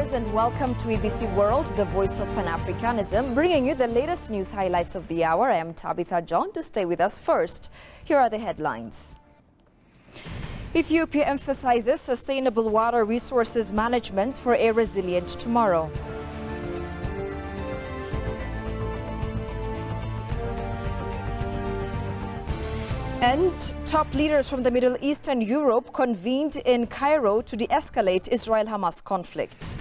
viewers, and welcome to EBC World, the voice of Pan-Africanism, bringing you the latest news highlights of the hour. I am Tabitha John. To stay with us first, here are the headlines. Ethiopia emphasizes sustainable water resources management for a resilient tomorrow. And top leaders from the Middle East and Europe convened in Cairo to de-escalate Israel-Hamas conflict.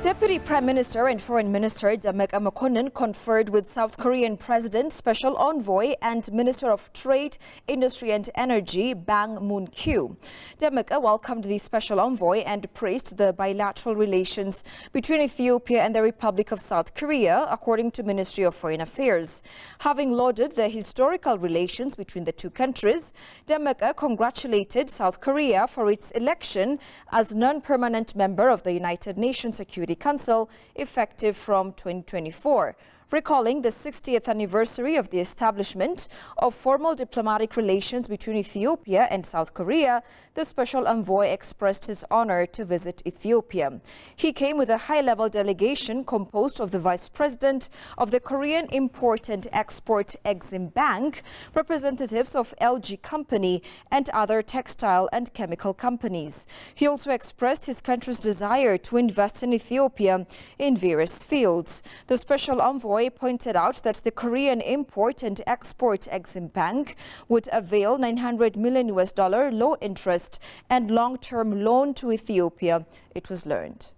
Deputy Prime Minister and Foreign Minister Demeke Mekonnen conferred with South Korean President, Special Envoy and Minister of Trade, Industry and Energy Bang Moon-kyu. Demeke welcomed the Special Envoy and praised the bilateral relations between Ethiopia and the Republic of South Korea, according to Ministry of Foreign Affairs. Having lauded the historical relations between the two countries, Demeke congratulated South Korea for its election as non-permanent member of the United Nations Security Council effective from 2024. Recalling the 60th anniversary of the establishment of formal diplomatic relations between Ethiopia and South Korea, the Special Envoy expressed his honor to visit Ethiopia. He came with a high-level delegation composed of the Vice President of the Korean Import and Export Exim Bank, representatives of LG Company and other textile and chemical companies. He also expressed his country's desire to invest in Ethiopia in various fields. The Special Envoy pointed out that the Korean Import and Export Exim Bank would avail $900 million low interest and long-term loan to Ethiopia, it was learned.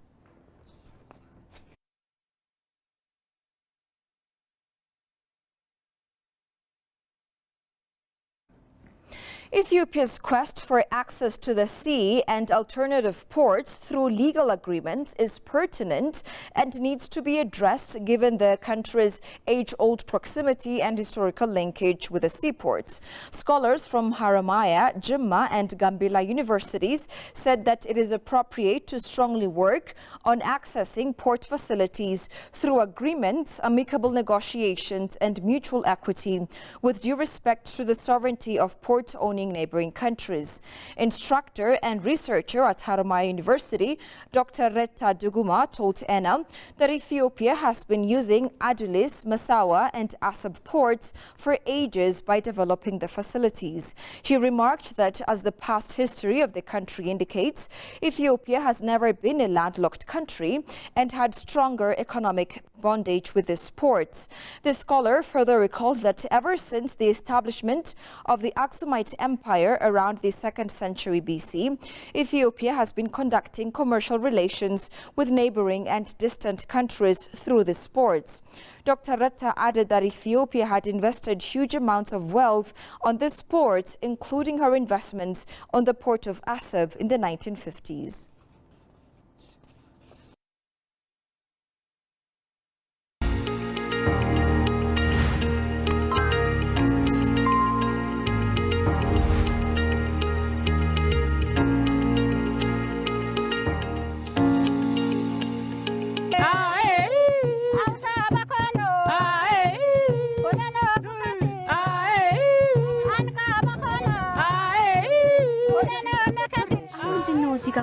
Ethiopia's quest for access to the sea and alternative ports through legal agreements is pertinent and needs to be addressed given the country's age-old proximity and historical linkage with the seaports. Scholars from Haramaya, Jimma and Gambela universities said that it is appropriate to strongly work on accessing port facilities through agreements, amicable negotiations and mutual equity, with due respect to the sovereignty of port-owning neighboring countries. Instructor and researcher at Haramaya University, Dr. Retta Duguma told ENA that Ethiopia has been using Adulis, Massawa and Asab ports for ages by developing the facilities. He remarked that, as the past history of the country indicates, Ethiopia has never been a landlocked country and had stronger economic bondage with these ports. The scholar further recalled that ever since the establishment of the Aksumite Empire around the 2nd century BC, Ethiopia has been conducting commercial relations with neighboring and distant countries through these ports. Dr. Retta added that Ethiopia had invested huge amounts of wealth on these ports, including her investments on the port of Asab in the 1950s.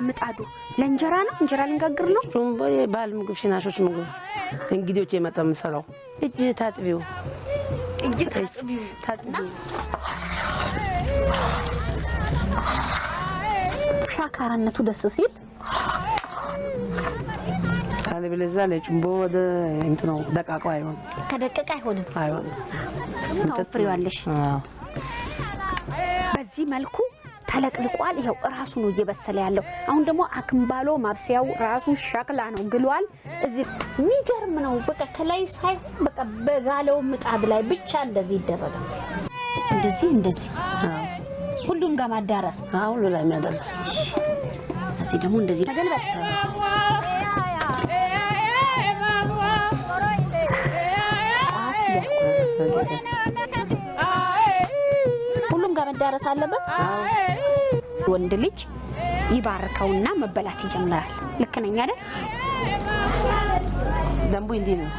ምጣዱ ለእንጀራ ነው እንጀራ ልንጋግር ነው ሩምቦ የባል ምግብ ሽናሾች ምግብ እንግዲዎች የመጣም ሰራው እጅ ታጥቢው ሻካራነቱ ደስ ሲል አለ በለዛ ለጭምቦ ወደ እንትኑ ደቃቃው አይሆን ከደቀቀ አይሆንም ታውፍሪዋለሽ በዚህ መልኩ ተለቅልቋል ይሄው ራሱ ነው እየበሰለ ያለው አሁን ደግሞ አክምባሎ ማብሰያው ራሱ ሸክላ ነው ግሏል እዚህ ሚገርም ነው በቃ ከላይ ሳይ በቃ በጋለው ምጣድ ላይ ብቻ እንደዚህ ይደረጋል እንደዚህ ሁሉም ጋር ማዳረስ ሁሉ ላይ ማዳረስ እዚህ ደግሞ እንደዚህ ተገልበጥ ሁሉም ጋር መዳረስ አለበት ወንድ ልጅ ይባርከውና መበላት ይጀምራል ልክ ነኝ አይደል ደንቡ እንዲህ ነው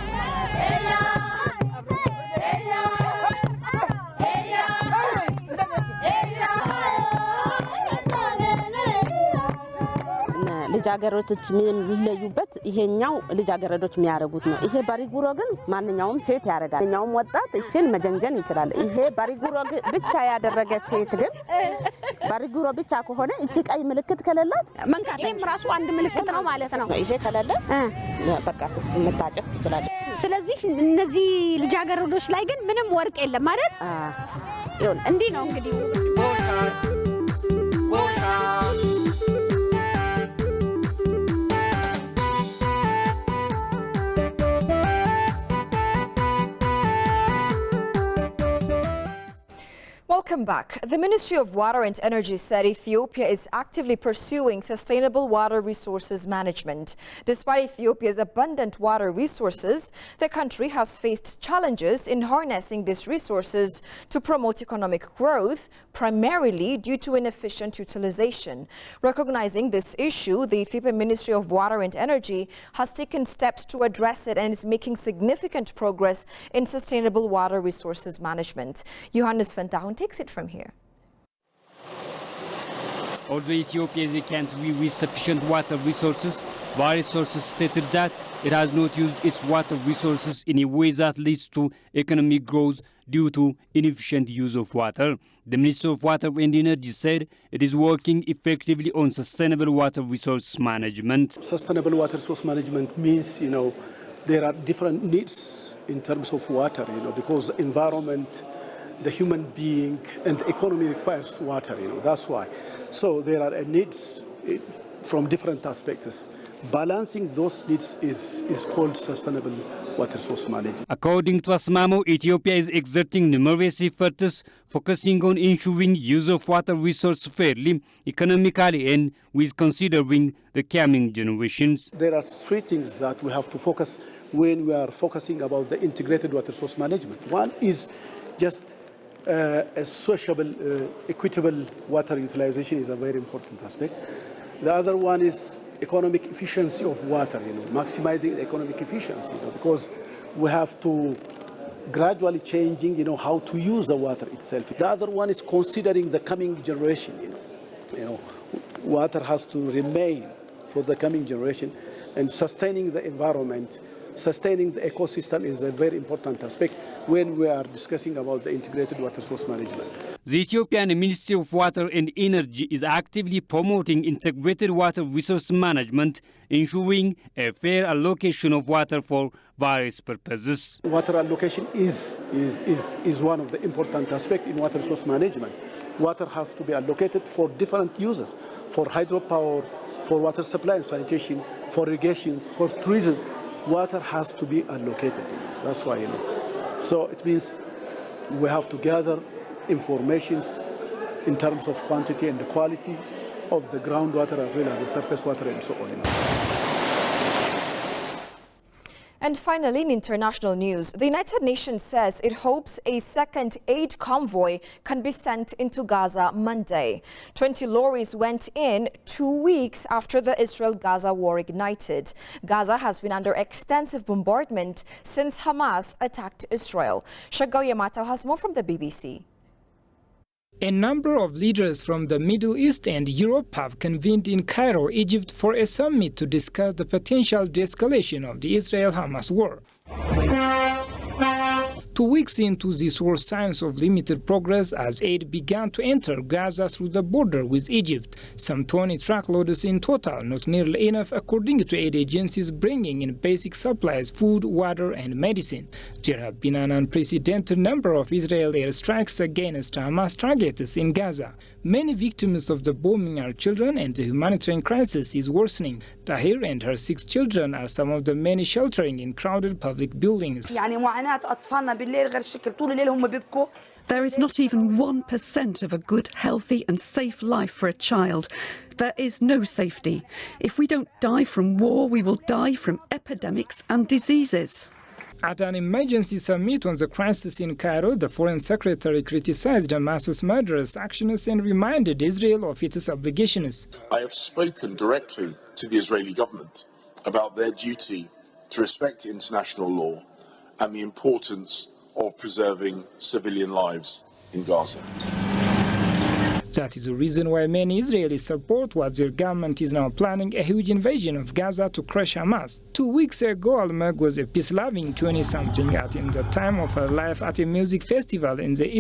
ልጃገረዶች የሚለዩበት ይሄኛው ልጃገረዶች የሚያረጉት ነው። ይሄ ባሪጉሮ ግን ማንኛውም ሴት ያረጋል። ማንኛውም ወጣት እቺን መጀንጀን ይችላል። ይሄ ባሪጉሮ ብቻ ያደረገ ሴት ግን ባሪጉሮ ብቻ ከሆነ እቺ ቀይ ምልክት ከሌላት መንካቴም ራሱ አንድ ምልክት ነው ማለት ነው። ይሄ ከሌለ በቃ መታጨት ይችላል። ስለዚህ እነዚህ ልጃገረዶች ላይ ግን ምንም ወርቅ የለም አይደል? ይሁን እንዲህ ነው እንግዲህ Welcome back. The Ministry of Water and Energy said Ethiopia is actively pursuing sustainable water resources management. Despite Ethiopia's abundant water resources, the country has faced challenges in harnessing these resources to promote economic growth, primarily due to inefficient utilization. Recognizing this issue, the Ethiopian Ministry of Water and Energy has taken steps to address it and is making significant progress in sustainable water resources management. Johannes Fentahun takes it from here. Although Ethiopia is a country with sufficient water resources, various sources stated that it has not used its water resources in a way that leads to economic growth due to inefficient use of water. The Minister of Water and Energy said it is working effectively on sustainable water resource management. Sustainable water resource management means, there are different needs in terms of water, because the environment, the human being and the economy requires water, that's why. So there are needs from different aspects. Balancing those needs is called sustainable water source management. According to Asmamo, Ethiopia is exerting numerous efforts focusing on ensuring use of water resource fairly, economically and with considering the coming generations. There are three things that we have to focus when we are focusing about the integrated water source management. One is just a sociable, equitable water utilization is a very important aspect. The other one is economic efficiency of water, maximizing economic efficiency, because we have to gradually changing, how to use the water itself. The other one is considering the coming generation, water has to remain for the coming generation, and sustaining the environment, sustaining the ecosystem is a very important aspect when we are discussing about the integrated water source management. The Ethiopian Ministry of Water and Energy is actively promoting integrated water resource management, ensuring a fair allocation of water for various purposes. Water allocation is one of the important aspects in water source management. Water has to be allocated for different uses, for hydropower, for water supply and sanitation, for irrigations, for tourism. Water has to be allocated. That's why, So it means we have to gather informations in terms of quantity and the quality of the groundwater as well as the surface water and so on. And finally, in international news, the United Nations says it hopes a second aid convoy can be sent into Gaza Monday. 20 lorries went in 2 weeks after the Israel-Gaza war ignited. Gaza has been under extensive bombardment since Hamas attacked Israel. Shagao Yamato has more from the BBC. A number of leaders from the Middle East and Europe have convened in Cairo, Egypt for a summit to discuss the potential de-escalation of the Israel-Hamas war. 2 weeks into this war, signs of limited progress as aid began to enter Gaza through the border with Egypt. Some 20 truckloads in total, not nearly enough according to aid agencies bringing in basic supplies, food, water and medicine. There have been an unprecedented number of Israeli airstrikes against Hamas targets in Gaza. Many victims of the bombing are children and the humanitarian crisis is worsening. Tahir and her 6 children are some of the many sheltering in crowded public buildings. There is not even 1% of a good, healthy and safe life for a child. There is no safety. If we don't die from war, we will die from epidemics and diseases. At an emergency summit on the crisis in Cairo, the Foreign Secretary criticized Hamas's murderous actions and reminded Israel of its obligations. I have spoken directly to the Israeli government about their duty to respect international law and the importance of preserving civilian lives in Gaza. That is the reason why many Israelis support what their government is now planning, a huge invasion of Gaza to crush Hamas. 2 weeks ago, Almag was a peace-loving 20-something at in the time of her life at a music festival in the